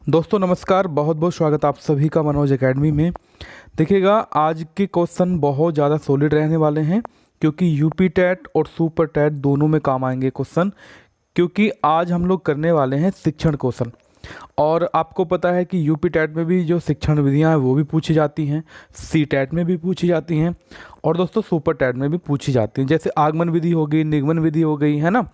दोस्तों नमस्कार, बहुत बहुत स्वागत आप सभी का मनोज एकेडमी में। देखिएगा, आज के क्वेश्चन बहुत ज़्यादा सॉलिड रहने वाले हैं क्योंकि यूपी टेट और सुपर टेट दोनों में काम आएंगे क्वेश्चन। क्योंकि आज हम लोग करने वाले हैं शिक्षण क्वेश्चन। और आपको पता है कि यूपी टेट में भी जो शिक्षण विधियां हैं वो भी पूछी जाती हैं, सी टेट में भी पूछी जाती हैं और दोस्तों सुपर टेट में भी पूछी जाती हैं। जैसे आगमन विधि हो गई, निगमन विधि हो गई, है ना।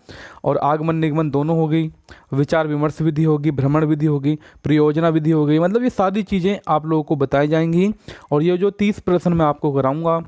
और आगमन निगमन दोनों हो गई, विचार विमर्श विधि होगी, भ्रमण विधि होगी, प्रयोजना विधि हो गई। मतलब ये सारी चीज़ें आप लोगों को बताई जाएंगी। और ये जो 30 प्रश्न मैं आपको कराऊंगा,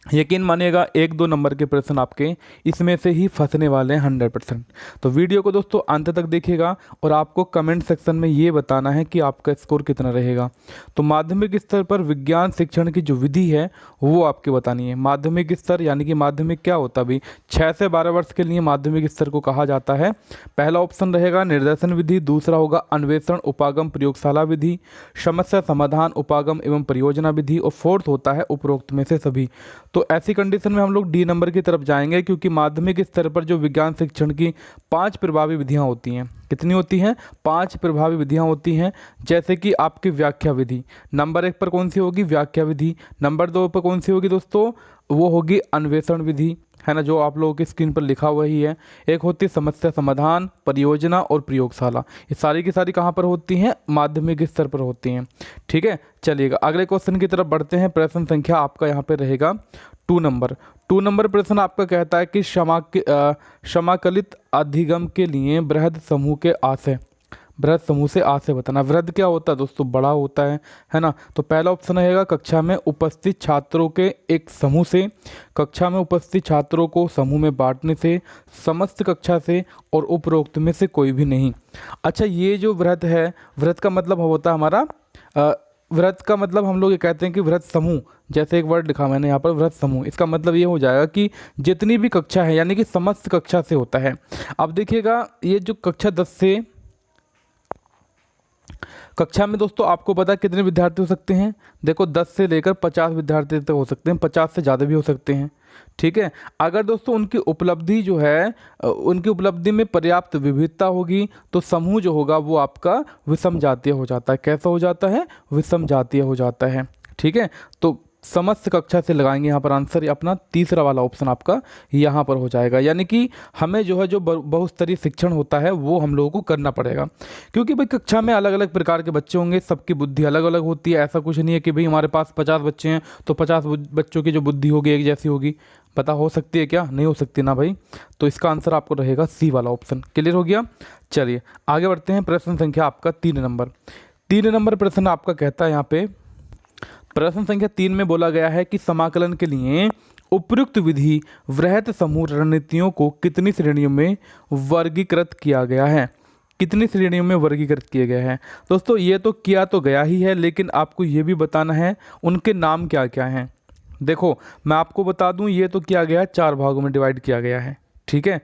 यकीन मानिएगा 1-2 नंबर के प्रश्न आपके इसमें से ही फंसने वाले हैं 100%। तो वीडियो को दोस्तों अंत तक देखिएगा और आपको कमेंट सेक्शन में ये बताना है कि आपका स्कोर कितना रहेगा। तो माध्यमिक स्तर पर विज्ञान शिक्षण की जो विधि है वो आपके बतानी है। माध्यमिक स्तर यानी कि माध्यमिक क्या होता है भाई, 6 से 12 वर्ष के लिए माध्यमिक स्तर को कहा जाता है। पहला ऑप्शन रहेगा निर्देशन विधि, दूसरा होगा अन्वेषण उपागम प्रयोगशाला विधि, समस्या समाधान उपागम एवं परियोजना विधि, और फोर्थ होता है उपरोक्त में से सभी। तो ऐसी कंडीशन में हम लोग डी नंबर की तरफ जाएंगे क्योंकि माध्यमिक स्तर पर जो विज्ञान शिक्षण की 5 प्रभावी विधियां होती हैं। कितनी होती हैं? 5 प्रभावी विधियां होती हैं। जैसे कि आपकी व्याख्या विधि नंबर 1 पर कौन सी होगी? व्याख्या विधि। नंबर 2 पर कौन सी होगी दोस्तों? वो होगी अन्वेषण विधि, है ना, जो आप लोगों की स्क्रीन पर लिखा हुआ ही है। एक होती है समस्या समाधान, परियोजना और प्रयोगशाला। ये सारी की सारी कहाँ पर होती हैं? माध्यमिक स्तर पर होती हैं। ठीक है, चलिएगा अगले क्वेश्चन की तरफ बढ़ते हैं। प्रश्न संख्या आपका यहाँ पे रहेगा 2 नंबर। 2 नंबर प्रश्न आपका कहता है कि समाकलित अधिगम के लिए बृहद समूह के आशय, बृहद समूह से आशय बताना। बृहद क्या होता है दोस्तों? बड़ा होता है ना। तो पहला ऑप्शन रहेगा कक्षा में उपस्थित छात्रों के एक समूह से, कक्षा में उपस्थित छात्रों को समूह में बांटने से, समस्त कक्षा से, और उपरोक्त में से कोई भी नहीं। अच्छा, ये जो बृहद है, बृहद का मतलब होता है हमारा वृत्त का मतलब हम लोग ये कहते हैं कि वृत्त समूह, जैसे एक वर्ड लिखा मैंने यहाँ पर वृत्त समूह, इसका मतलब ये हो जाएगा कि जितनी भी कक्षा है यानी कि समस्त कक्षा से होता है। अब देखिएगा, ये जो कक्षा 10 से, कक्षा में दोस्तों आपको पता है कितने विद्यार्थी हो सकते हैं? देखो 10 से लेकर 50 विद्यार्थी तक हो सकते हैं, 50 से ज़्यादा भी हो सकते हैं। ठीक है, अगर दोस्तों उनकी उपलब्धि जो है, उनकी उपलब्धि में पर्याप्त विविधता होगी तो समूह जो होगा वो आपका विषम जातीय हो जाता है। कैसा हो जाता है? विषम जातीय हो जाता है। ठीक है, तो समस्त कक्षा से लगाएंगे यहाँ पर आंसर। अपना तीसरा वाला ऑप्शन आपका यहाँ पर हो जाएगा। यानी कि हमें जो है जो बहुस्तरीय शिक्षण होता है वो हम लोगों को करना पड़ेगा, क्योंकि भाई कक्षा में अलग अलग प्रकार के बच्चे होंगे, सबकी बुद्धि अलग अलग होती है। ऐसा कुछ नहीं है कि भाई हमारे पास 50 बच्चे हैं तो 50 बच्चों की जो बुद्धि होगी एक जैसी होगी। पता हो सकती है क्या? नहीं हो सकती ना भाई। तो इसका आंसर आपको रहेगा सी वाला ऑप्शन। क्लियर हो गया? चलिए आगे बढ़ते हैं। प्रश्न संख्या आपका 3 नंबर। 3 नंबर प्रश्न आपका कहता है यहाँ पे, प्रश्न संख्या 3 में बोला गया है कि समाकलन के लिए उपयुक्त विधि वृहत समूह रणनीतियों को कितनी श्रेणियों में वर्गीकृत किया गया है? कितनी श्रेणियों में वर्गीकृत किया गया है? दोस्तों ये तो किया तो गया ही है, लेकिन आपको ये भी बताना है उनके नाम क्या क्या हैं। देखो मैं आपको बता दूं, ये तो किया गया है 4 भागों में डिवाइड किया गया है। ठीक है,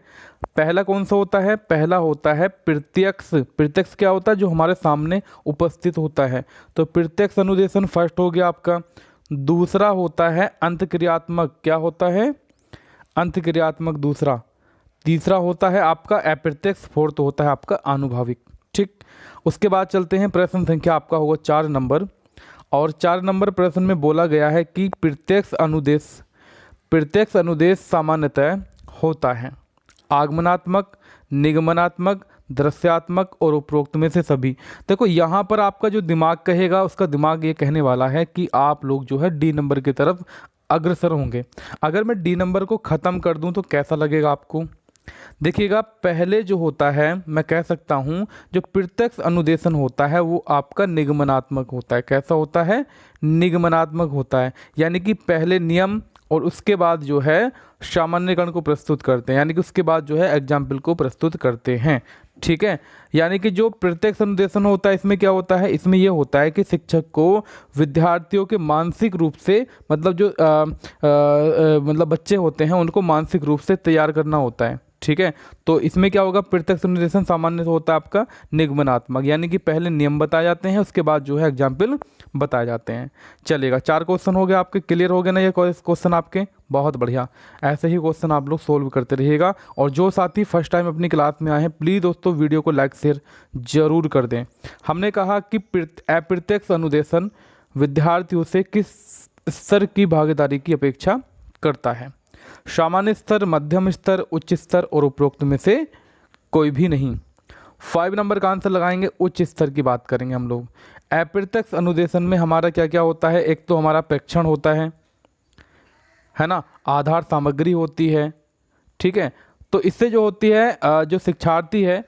पहला कौन सा होता है? पहला होता है प्रत्यक्ष। प्रत्यक्ष क्या होता है? जो हमारे सामने उपस्थित होता है। तो प्रत्यक्ष अनुदेशन फर्स्ट हो गया आपका। दूसरा होता है अंतक्रियात्मक। क्या होता है? अंतक्रियात्मक दूसरा। तीसरा होता है आपका अप्रत्यक्ष, फोर्थ होता है आपका आनुभाविक। ठीक, उसके बाद चलते हैं। प्रश्न संख्या आपका होगा 4 नंबर, और 4 नंबर प्रश्न में बोला गया है कि प्रत्यक्ष अनुदेश सामान्यतः होता है आगमनात्मक, निगमनात्मक, दृश्यात्मक और उपरोक्त में से सभी। देखो यहाँ पर आपका जो दिमाग कहेगा, उसका दिमाग ये कहने वाला है कि आप लोग जो है डी नंबर की तरफ अग्रसर होंगे। अगर मैं डी नंबर को ख़त्म कर दूं तो कैसा लगेगा आपको? देखिएगा, पहले जो होता है मैं कह सकता हूँ जो प्रत्यक्ष अनुदेशन होता है वो आपका निगमनात्मक होता है। कैसा होता है? निगमनात्मक होता है। यानी कि पहले नियम और उसके बाद जो है सामान्यकरण को प्रस्तुत करते हैं, यानी कि उसके बाद जो है एग्जाम्पल को प्रस्तुत करते हैं। ठीक है, यानी कि जो प्रत्यक्ष अनुदेशन होता है इसमें क्या होता है? इसमें यह होता है कि शिक्षक को विद्यार्थियों के मानसिक रूप से, मतलब जो मतलब बच्चे होते हैं उनको मानसिक रूप से तैयार करना होता है। ठीक है। तो इसमें क्या होगा, प्रत्यक्ष अनुदेशन सामान्य से होता है आपका निगमनात्मक, यानी कि पहले नियम बताए जाते हैं, उसके बाद जो है एग्जाम्पल बताए जाते हैं। चलेगा, 4 क्वेश्चन हो गए आपके, क्लियर हो गए ना ये क्वेश्चन आपके, बहुत बढ़िया। ऐसे ही क्वेश्चन आप लोग सोल्व करते रहिएगा। और जो साथी फर्स्ट टाइम अपनी क्लास में आए हैं, प्लीज़ दोस्तों वीडियो को लाइक शेयर जरूर कर दें। हमने कहा कि अप्रत्यक्ष अनुदेशन विद्यार्थियों से किस स्तर की भागीदारी की अपेक्षा करता है? सामान्य स्तर, मध्यम स्तर, उच्च स्तर और उपरोक्त में से कोई भी नहीं। 5 नंबर का आंसर लगाएंगे, उच्च स्तर की बात करेंगे हम लोग। अप्रत्यक्ष अनुदेशन में हमारा क्या क्या होता है, एक तो हमारा प्रेक्षण होता है ना, आधार सामग्री होती है, ठीक है। तो इससे जो होती है जो शिक्षार्थी है,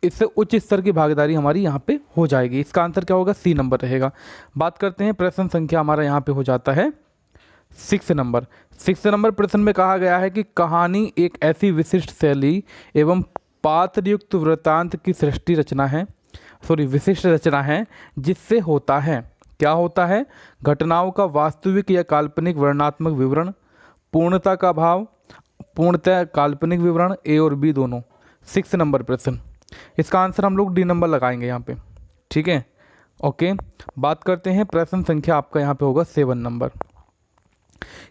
इससे उच्च स्तर की भागीदारी हमारी यहाँ पे हो जाएगी। इसका आंसर क्या होगा, सी नंबर रहेगा। बात करते हैं प्रश्न संख्या, हमारा यहाँ पे हो जाता है 6 नंबर। 6 नंबर प्रश्न में कहा गया है कि कहानी एक ऐसी विशिष्ट शैली एवं पात्रयुक्त वृत्तांत की सृष्टि रचना है, विशिष्ट रचना है, जिससे होता है, क्या होता है, घटनाओं का वास्तविक या काल्पनिक वर्णनात्मक विवरण, पूर्णता का भाव, पूर्णतः काल्पनिक विवरण, ए और बी दोनों। 6 नंबर प्रश्न, इसका आंसर हम लोग डी नंबर लगाएंगे यहाँ पे, ठीक है, ओके। बात करते हैं प्रश्न संख्या आपका यहाँ पे होगा 7 नंबर,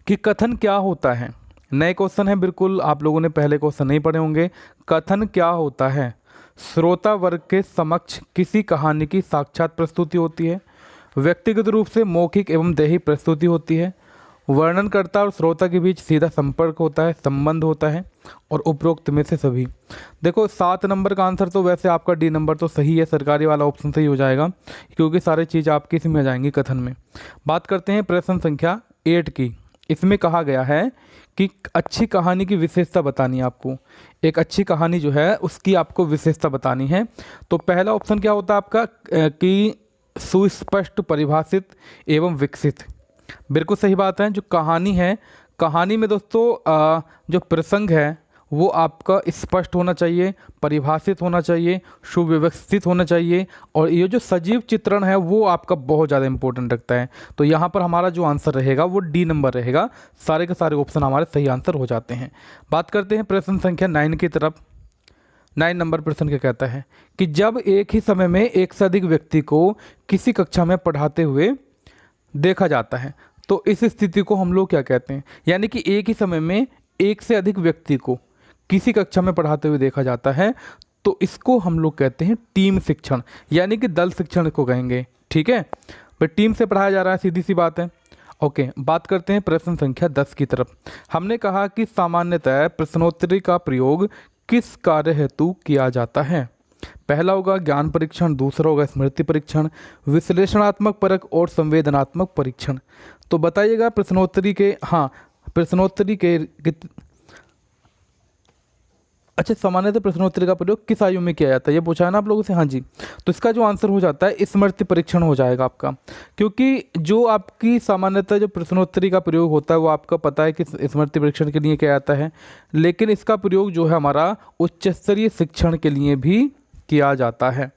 कि कथन क्या होता है। नए क्वेश्चन है बिल्कुल, आप लोगों ने पहले क्वेश्चन नहीं पढ़े होंगे। कथन क्या होता है? श्रोता वर्ग के समक्ष किसी कहानी की साक्षात प्रस्तुति होती है, व्यक्तिगत रूप से मौखिक एवं देही प्रस्तुति होती है, वर्णनकर्ता और श्रोता के बीच सीधा संपर्क होता है, संबंध होता है, और उपरोक्त में से सभी। देखो 7 नंबर का आंसर तो वैसे आपका डी नंबर तो सही है, सरकारी वाला ऑप्शन सही हो जाएगा, क्योंकि सारी चीज़ आपकी इसमें आ जाएंगी कथन में। बात करते हैं प्रश्न संख्या 8 की। इसमें कहा गया है कि अच्छी कहानी की विशेषता बतानी है आपको। एक अच्छी कहानी जो है उसकी आपको विशेषता बतानी है। तो पहला ऑप्शन क्या होता है आपका कि सुस्पष्ट, परिभाषित एवं विकसित। बिल्कुल सही बात है। जो कहानी है, कहानी में दोस्तों जो प्रसंग है वो आपका स्पष्ट होना चाहिए, परिभाषित होना चाहिए, सुव्यवस्थित होना चाहिए, और ये जो सजीव चित्रण है वो आपका बहुत ज़्यादा इंपॉर्टेंट रखता है। तो यहाँ पर हमारा जो आंसर रहेगा वो डी नंबर रहेगा। सारे के सारे ऑप्शन हमारे सही आंसर हो जाते हैं। बात करते हैं प्रश्न संख्या 9 की तरफ। 9 नंबर प्रश्न क्या कहता है कि जब एक ही समय में एक से अधिक व्यक्ति को किसी कक्षा में पढ़ाते हुए देखा जाता है, तो इस स्थिति को हम लोग क्या कहते हैं? यानी कि एक ही समय में एक से अधिक व्यक्ति को किसी कक्षा में पढ़ाते हुए देखा जाता है, तो इसको हम लोग कहते हैं टीम शिक्षण, यानी कि दल शिक्षण को कहेंगे, ठीक है। पर टीम से पढ़ाया जा रहा है, सीधी सी बात है, ओके। बात करते हैं प्रश्न संख्या 10 की तरफ। हमने कहा कि सामान्यतः प्रश्नोत्तरी का प्रयोग किस कार्य हेतु किया जाता है? पहला होगा ज्ञान परीक्षण, दूसरा होगा स्मृति परीक्षण, विश्लेषणात्मक परख और संवेदनात्मक परीक्षण। तो बताइएगा प्रश्नोत्तरी के, हाँ प्रश्नोत्तरी के अच्छा सामान्यतः प्रश्नोत्तरी का प्रयोग किस आयु में किया जाता है, ये पूछा है ना आप लोगों से, हाँ जी। तो इसका जो आंसर हो जाता है स्मृति परीक्षण हो जाएगा आपका, क्योंकि जो आपकी सामान्यतः जो प्रश्नोत्तरी का प्रयोग होता है वो आपका पता है कि स्मृति परीक्षण के लिए किया जाता है, लेकिन इसका प्रयोग जो है हमारा उच्च स्तरीय शिक्षण के लिए भी किया जाता है।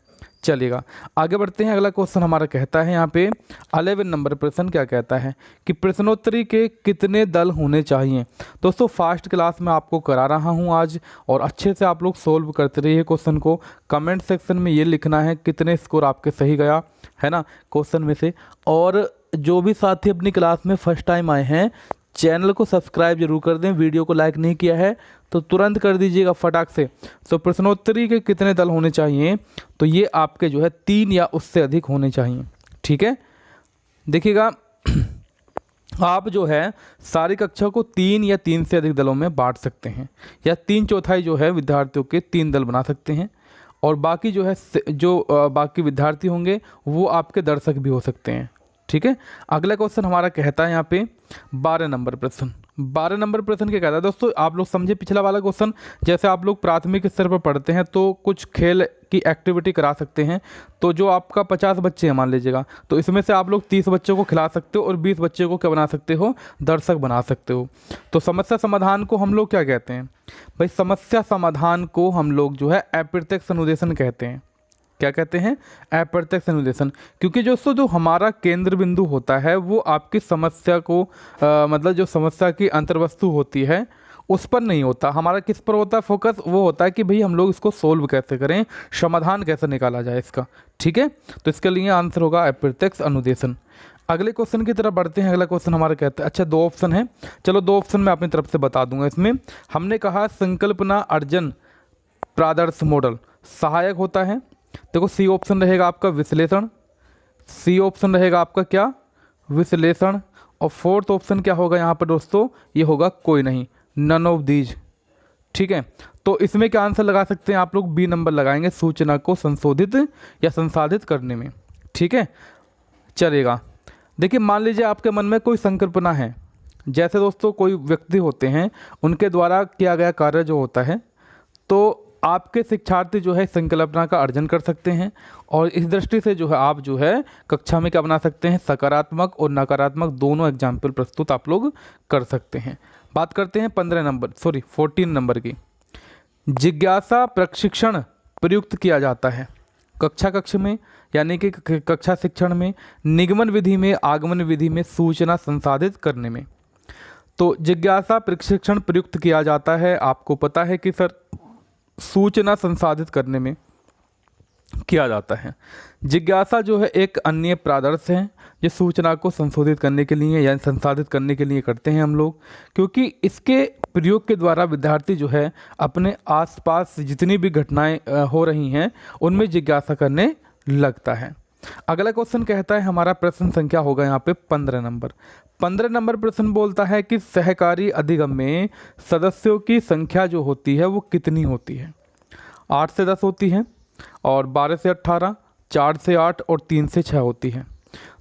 चलेगा, आगे बढ़ते हैं। अगला क्वेश्चन हमारा कहता है यहाँ पे 11 नंबर प्रश्न क्या कहता है कि प्रश्नोत्तरी के कितने दल होने चाहिए? दोस्तों फास्ट क्लास में आपको करा रहा हूँ आज, और अच्छे से आप लोग सोल्व करते रहिए क्वेश्चन को। कमेंट सेक्शन में ये लिखना है कितने स्कोर आपके सही गया है ना क्वेश्चन में से। और जो भी साथी अपनी क्लास में फर्स्ट टाइम आए हैं, चैनल को सब्सक्राइब जरूर कर दें। वीडियो को लाइक नहीं किया है तो तुरंत कर दीजिएगा फटाक से। तो प्रश्नोत्तरी के कितने दल होने चाहिए? तो ये आपके जो है 3 या उससे अधिक होने चाहिए, ठीक है। देखिएगा आप जो है सारी कक्षा को 3 या 3 से अधिक दलों में बांट सकते हैं, या 3/4 जो है विद्यार्थियों के 3 दल बना सकते हैं, और बाकी जो है बाकी विद्यार्थी होंगे वो आपके दर्शक भी हो सकते हैं, ठीक है। अगला क्वेश्चन हमारा कहता है यहाँ पे 12 नंबर प्रश्न। 12 नंबर प्रश्न क्या कहता है दोस्तों, आप लोग समझे पिछला वाला क्वेश्चन। जैसे आप लोग प्राथमिक स्तर पर पढ़ते हैं तो कुछ खेल की एक्टिविटी करा सकते हैं। तो जो आपका 50 बच्चे हैं मान लीजिएगा, तो इसमें से आप लोग 30 बच्चों को खिला सकते हो और 20 बच्चे को क्या बना सकते हो, दर्शक बना सकते हो। तो समस्या समाधान को हम लोग क्या कहते हैं भाई? समस्या समाधान को हम लोग जो है अप्रत्यक्ष अनुदेशन कहते हैं। क्या कहते हैं? अप्रत्यक्ष अनुदेशन। क्योंकि जो हमारा केंद्र बिंदु होता है वो आपकी समस्या को मतलब जो समस्या की अंतर्वस्तु होती है उस पर नहीं होता, हमारा किस पर होता है फोकस, वो होता है कि भाई हम लोग इसको सोल्व कैसे करें, समाधान कैसे निकाला जाए इसका। ठीक है, तो इसके लिए आंसर होगा अप्रत्यक्ष अनुदेशन। अगले क्वेश्चन की तरफ बढ़ते हैं। अगला क्वेश्चन हमारा कहता है, अच्छा 2 ऑप्शन है, चलो 2 ऑप्शन मैं अपनी तरफ से बता दूंगा। इसमें हमने कहा संकल्पना अर्जन प्रादर्श मॉडल सहायक होता है। देखो सी ऑप्शन रहेगा आपका विश्लेषण, सी ऑप्शन रहेगा आपका क्या, विश्लेषण, और 4th ऑप्शन क्या होगा यहाँ पर दोस्तों, ये होगा कोई नहीं, नन ऑफ दीज। ठीक है, तो इसमें क्या आंसर लगा सकते हैं आप लोग, बी नंबर लगाएंगे, सूचना को संशोधित या संसाधित करने में। ठीक है, चलेगा। देखिए मान लीजिए आपके मन में कोई संकल्पना है, जैसे दोस्तों कोई व्यक्ति होते हैं उनके द्वारा किया गया कार्य जो होता है, तो आपके शिक्षार्थी जो है संकल्पना का अर्जन कर सकते हैं, और इस दृष्टि से जो है आप जो है कक्षा में क्या बना सकते हैं, सकारात्मक और नकारात्मक दोनों एग्जाम्पल प्रस्तुत आप लोग कर सकते हैं। बात करते हैं 14 नंबर की। जिज्ञासा प्रशिक्षण प्रयुक्त किया जाता है कक्षा में, यानी कि कक्षा शिक्षण में, निगमन विधि में, आगमन विधि में, सूचना संसाधित करने में। तो जिज्ञासा प्रशिक्षण प्रयुक्त किया जाता है, आपको पता है कि सर सूचना संसाधित करने में किया जाता है। जिज्ञासा जो है एक अन्य प्रादर्श है, जो सूचना को संशोधित करने के लिए या संसाधित करने के लिए करते हैं हम लोग, क्योंकि इसके प्रयोग के द्वारा विद्यार्थी जो है अपने आसपास जितनी भी घटनाएं हो रही हैं उनमें जिज्ञासा करने लगता है। अगला क्वेश्चन कहता है, हमारा प्रश्न संख्या होगा यहाँ पे 15 नंबर। 15 नंबर प्रश्न बोलता है कि सहकारी अधिगम में सदस्यों की संख्या जो होती है वो कितनी होती है। 8 से 10 होती है, और 12 से 18, 4 से 8 और 3 से 6 होती है।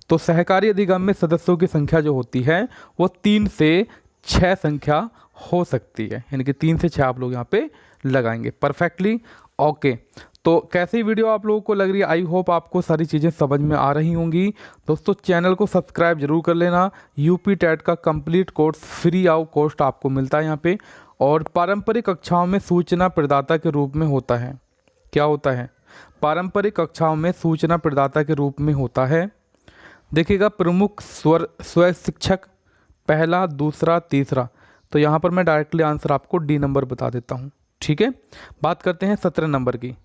तो सहकारी अधिगम में सदस्यों की संख्या जो होती है वो 3 से 6 संख्या हो सकती है, यानी कि 3 से 6 आप लोग यहाँ पे लगाएंगे परफेक्टली। ओके, तो कैसी वीडियो आप लोगों को लग रही है, आई होप आपको सारी चीज़ें समझ में आ रही होंगी। दोस्तों चैनल को सब्सक्राइब जरूर कर लेना। यूपी टेट का complete course free of cost आपको मिलता है यहाँ पे, और पारंपरिक कक्षाओं में सूचना प्रदाता के रूप में होता है। क्या होता है, पारंपरिक कक्षाओं में सूचना प्रदाता के रूप में होता है। देखिएगा प्रमुख स्व शिक्षक, पहला, दूसरा, तीसरा, तो यहाँ पर मैं डायरेक्टली आंसर आपको डी नंबर बता देता हूँ। ठीक है, बात करते हैं 17 नंबर की।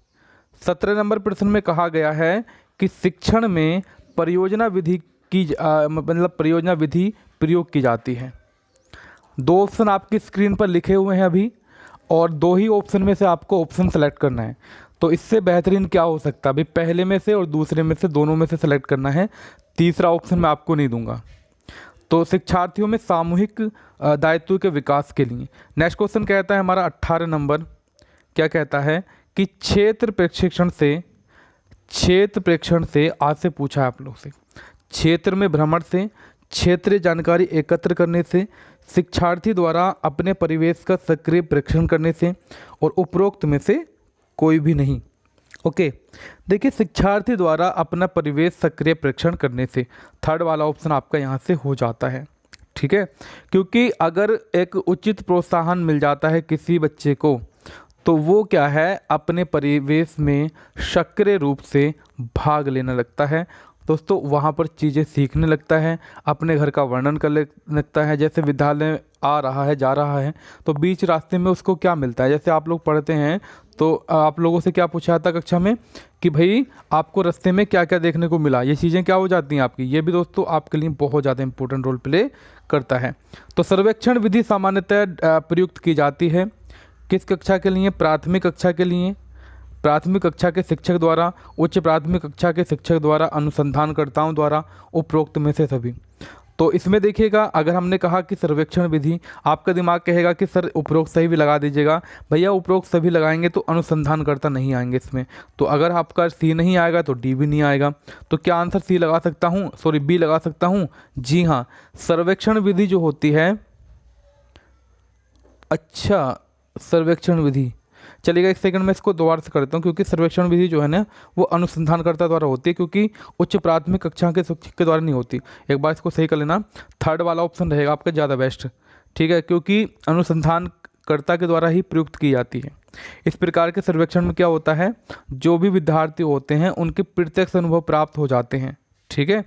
17 नंबर प्रश्न में कहा गया है कि शिक्षण में परियोजना विधि की मतलब परियोजना विधि प्रयोग की जाती है। 2 ऑप्शन आपकी स्क्रीन पर लिखे हुए हैं अभी, और 2 ही ऑप्शन में से आपको ऑप्शन सेलेक्ट करना है। तो इससे बेहतरीन क्या हो सकता है, अभी पहले में से और दूसरे में से, दोनों में से सेलेक्ट करना है। तीसरा ऑप्शन मैं आपको नहीं दूंगा। तो शिक्षार्थियों में सामूहिक दायित्व के विकास के लिए। नेक्स्ट क्वेश्चन कहता है हमारा 18 नंबर, क्या कहता है कि क्षेत्र प्रेक्षण से आज से पूछा है आप लोग से, क्षेत्र में भ्रमण से, क्षेत्रीय जानकारी एकत्र करने से, शिक्षार्थी द्वारा अपने परिवेश का सक्रिय प्रेक्षण करने से, और उपरोक्त में से कोई भी नहीं। ओके, देखिए शिक्षार्थी द्वारा अपना परिवेश सक्रिय प्रेक्षण करने से, थर्ड वाला ऑप्शन आपका यहाँ से हो जाता है। ठीक है, क्योंकि अगर एक उचित प्रोत्साहन मिल जाता है किसी बच्चे को, तो वो क्या है अपने परिवेश में सक्रिय रूप से भाग लेने लगता है। दोस्तों वहाँ पर चीज़ें सीखने लगता है, अपने घर का वर्णन कर लगता है। जैसे विद्यालय आ रहा है, जा रहा है, तो बीच रास्ते में उसको क्या मिलता है, जैसे आप लोग पढ़ते हैं तो आप लोगों से क्या पूछा जाता कक्षा में कि भाई आपको रास्ते में क्या क्या देखने को मिला, ये चीज़ें क्या हो जाती हैं आपकी। ये भी दोस्तों आपके लिए बहुत ज़्यादा इंपॉर्टेंट रोल प्ले करता है। तो सर्वेक्षण विधि सामान्यतः प्रयुक्त की जाती है किस कक्षा के लिए, प्राथमिक कक्षा के लिए, प्राथमिक कक्षा के शिक्षक द्वारा, उच्च प्राथमिक कक्षा के शिक्षक द्वारा, अनुसंधानकर्ताओं द्वारा, उपरोक्त में से सभी। तो इसमें देखिएगा, अगर हमने कहा कि सर्वेक्षण विधि, आपका दिमाग कहेगा कि सर उपरोक्त सही भी लगा दीजिएगा। भैया उपरोक्त सभी लगाएंगे तो अनुसंधानकर्ता नहीं आएंगे इसमें, तो अगर आपका सी नहीं आएगा तो डी भी नहीं आएगा। तो क्या आंसर सी लगा सकता हूँ, सॉरी बी लगा सकता हूँ। जी हाँ, सर्वेक्षण विधि जो होती है, अच्छा सर्वेक्षण विधि, चलिएगा एक सेकंड में इसको दोबारा से करता हूँ, क्योंकि सर्वेक्षण विधि जो है ना वो अनुसंधानकर्ता द्वारा होती है, क्योंकि उच्च प्राथमिक कक्षा के शिक्षक के द्वारा नहीं होती। एक बार इसको सही कर लेना, थर्ड वाला ऑप्शन रहेगा आपका ज़्यादा बेस्ट। ठीक है, क्योंकि अनुसंधानकर्ता के द्वारा ही प्रयुक्त की जाती है। इस प्रकार के सर्वेक्षण में क्या होता है, जो भी विद्यार्थी होते हैं उनके प्रत्यक्ष अनुभव प्राप्त हो जाते हैं। ठीक है,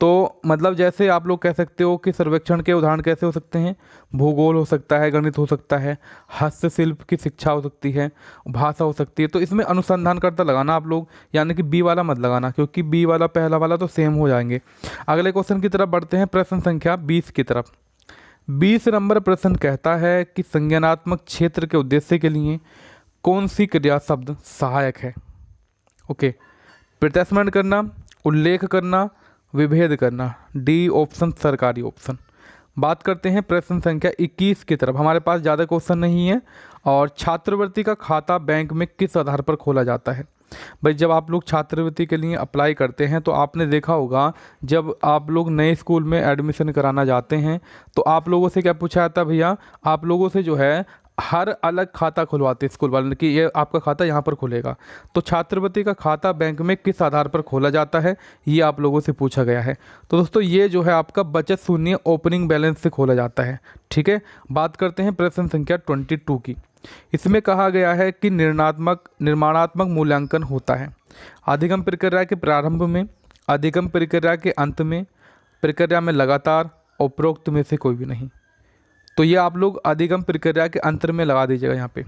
तो मतलब जैसे आप लोग कह सकते हो कि सर्वेक्षण के उदाहरण कैसे हो सकते हैं, भूगोल हो सकता है, गणित हो सकता है, हस्तशिल्प की शिक्षा हो सकती है, भाषा हो सकती है। तो इसमें अनुसंधानकर्ता लगाना आप लोग, यानी कि बी वाला मत लगाना, क्योंकि बी वाला पहला वाला तो सेम हो जाएंगे। अगले क्वेश्चन की तरफ बढ़ते हैं, प्रश्न संख्या 20 की तरफ। 20 नंबर प्रश्न कहता है कि संज्ञानात्मक क्षेत्र के उद्देश्य के लिए कौन सी क्रिया शब्द सहायक है। ओके, प्रत्यास्मरण करना, उल्लेख करना, विभेद करना, डी ऑप्शन सरकारी ऑप्शन। बात करते हैं प्रश्न संख्या 21 की तरफ। हमारे पास ज़्यादा क्वेश्चन नहीं है। और छात्रवृत्ति का खाता बैंक में किस आधार पर खोला जाता है। भाई जब आप लोग छात्रवृत्ति के लिए अप्लाई करते हैं तो आपने देखा होगा, जब आप लोग नए स्कूल में एडमिशन कराना जाते हैं तो आप लोगों से क्या पूछा जाता है भैया, आप लोगों से जो है हर अलग खाता खुलवाते स्कूल वाले कि ये आपका खाता यहाँ पर खुलेगा। तो छात्रवृत्ति का खाता बैंक में किस आधार पर खोला जाता है, ये आप लोगों से पूछा गया है। तो दोस्तों ये जो है आपका बचत शून्य ओपनिंग बैलेंस से खोला जाता है। ठीक है, बात करते हैं प्रश्न संख्या 22 की। इसमें कहा गया है कि निर्माणात्मक मूल्यांकन होता है अधिगम प्रक्रिया के प्रारंभ में, अधिगम प्रक्रिया के अंत में, प्रक्रिया में लगातार, उपरोक्त में से कोई भी नहीं। तो ये आप लोग अधिगम प्रक्रिया के अंतर में लगा दीजिएगा यहाँ पे।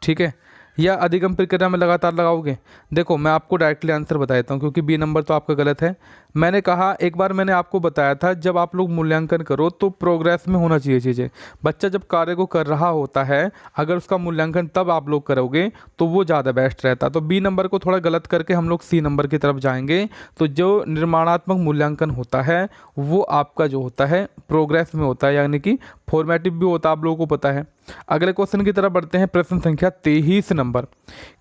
ठीक है, या अधिगम प्रक्रिया में लगातार लगाओगे। देखो मैं आपको डायरेक्टली आंसर बता देता हूँ, क्योंकि बी नंबर तो आपका गलत है। मैंने कहा, एक बार मैंने आपको बताया था, जब आप लोग मूल्यांकन करो तो प्रोग्रेस में होना चाहिए चीज़ें। बच्चा जब कार्य को कर रहा होता है, अगर उसका मूल्यांकन तब आप लोग करोगे तो वो ज़्यादा बेस्ट रहता। तो बी नंबर को थोड़ा गलत करके हम लोग सी नंबर की तरफ जाएंगे। तो जो निर्माणात्मक मूल्यांकन होता है वो आपका जो होता है प्रोग्रेस में होता है, यानी कि फॉर्मेटिव भी होता है, आप लोगों को पता है। अगले क्वेश्चन की तरफ बढ़ते हैं, प्रश्न संख्या 23 नंबर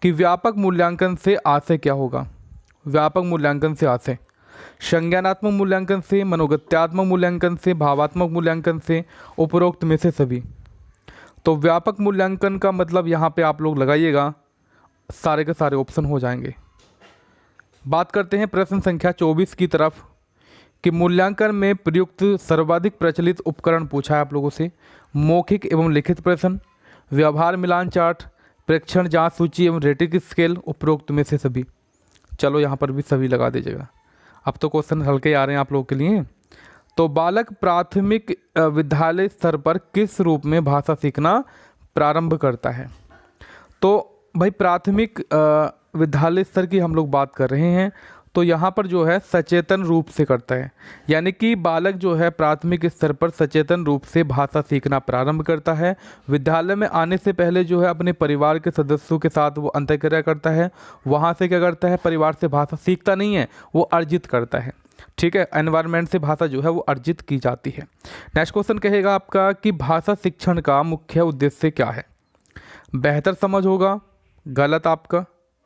कि व्यापक मूल्यांकन से आशय क्या होगा। व्यापक मूल्यांकन से आशय संज्ञानात्मक मूल्यांकन से, मनोगत्यात्मक मूल्यांकन से, भावात्मक मूल्यांकन से, उपरोक्त में से सभी। तो व्यापक मूल्यांकन का मतलब यहाँ पे आप लोग लगाइएगा, सारे के सारे ऑप्शन हो जाएंगे। बात करते हैं प्रश्न संख्या 24 की तरफ कि मूल्यांकन में प्रयुक्त सर्वाधिक प्रचलित उपकरण पूछा है आप लोगों से। मौखिक एवं लिखित प्रश्न, व्यवहार मिलान चार्ट, प्रेक्षण जांच सूची एवं रेटिंग स्केल, उपरोक्त में से सभी। चलो यहाँ पर भी सभी लगा दीजिएगा। अब तो क्वेश्चन हल्के आ रहे हैं आप लोगों के लिए। तो बालक प्राथमिक विद्यालय स्तर पर किस रूप में भाषा सीखना प्रारंभ करता है। तो भाई प्राथमिक विद्यालय स्तर की हम लोग बात कर रहे हैं, तो यहाँ पर जो है सचेतन रूप से करता है, यानी कि बालक जो है प्राथमिक स्तर पर सचेतन रूप से भाषा सीखना प्रारंभ करता है। विद्यालय में आने से पहले जो है अपने परिवार के सदस्यों के साथ वो अंतःक्रिया करता है, वहाँ से क्या करता है, परिवार से भाषा सीखता नहीं है, वो अर्जित करता है। ठीक है, एनवायरनमेंट से भाषा जो है वो अर्जित की जाती है। नेक्स्ट क्वेश्चन कहेगा आपका कि भाषा शिक्षण का मुख्य उद्देश्य क्या है। बेहतर समझ होगा, गलत आपका,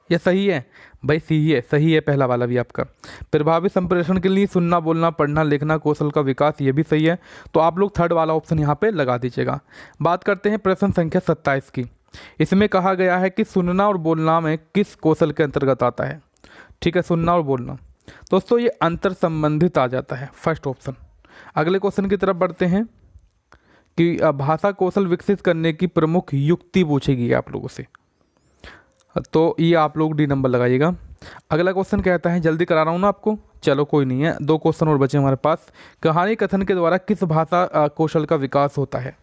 या सही है। भाई सही है, सही है पहला वाला भी आपका। प्रभावी संप्रेषण के लिए सुनना, बोलना, पढ़ना, लिखना कौशल का विकास, ये भी सही है। तो आप लोग थर्ड वाला ऑप्शन यहाँ पे लगा दीजिएगा। बात करते हैं प्रश्न संख्या 27 की। इसमें कहा गया है कि सुनना और बोलना में किस कौशल के अंतर्गत आता है। ठीक है, सुनना और बोलना दोस्तों ये अंतर संबंधित आ जाता है, फर्स्ट ऑप्शन। अगले क्वेश्चन की तरफ बढ़ते हैं कि भाषा कौशल विकसित करने की प्रमुख युक्ति पूछेगी आप लोगों से, तो ये आप लोग डी नंबर लगाइएगा। अगला क्वेश्चन कहता है, जल्दी करा रहा हूँ ना आपको, चलो कोई नहीं है, 2 क्वेश्चन और बचे हमारे पास। कहानी कथन के द्वारा किस भाषा कौशल का विकास होता है।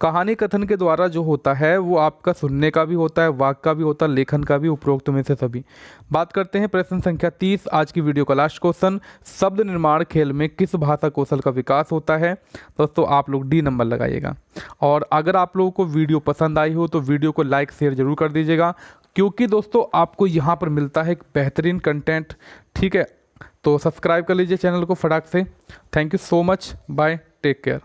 कहानी कथन के द्वारा जो होता है वो आपका सुनने का भी होता है, वाक का भी होता है, लेखन का भी, उपरोक्त में से सभी। बात करते हैं प्रश्न संख्या 30, आज की वीडियो का लास्ट क्वेश्चन। शब्द निर्माण खेल में किस भाषा कौशल का विकास होता है। दोस्तों आप लोग डी नंबर लगाइएगा। और अगर आप लोगों को वीडियो पसंद आई हो तो वीडियो को लाइक शेयर जरूर कर दीजिएगा, क्योंकि दोस्तों आपको यहाँ पर मिलता है एक बेहतरीन कंटेंट। ठीक है, तो सब्सक्राइब कर लीजिए चैनल को फटाक से। Thank you so much, bye, take care.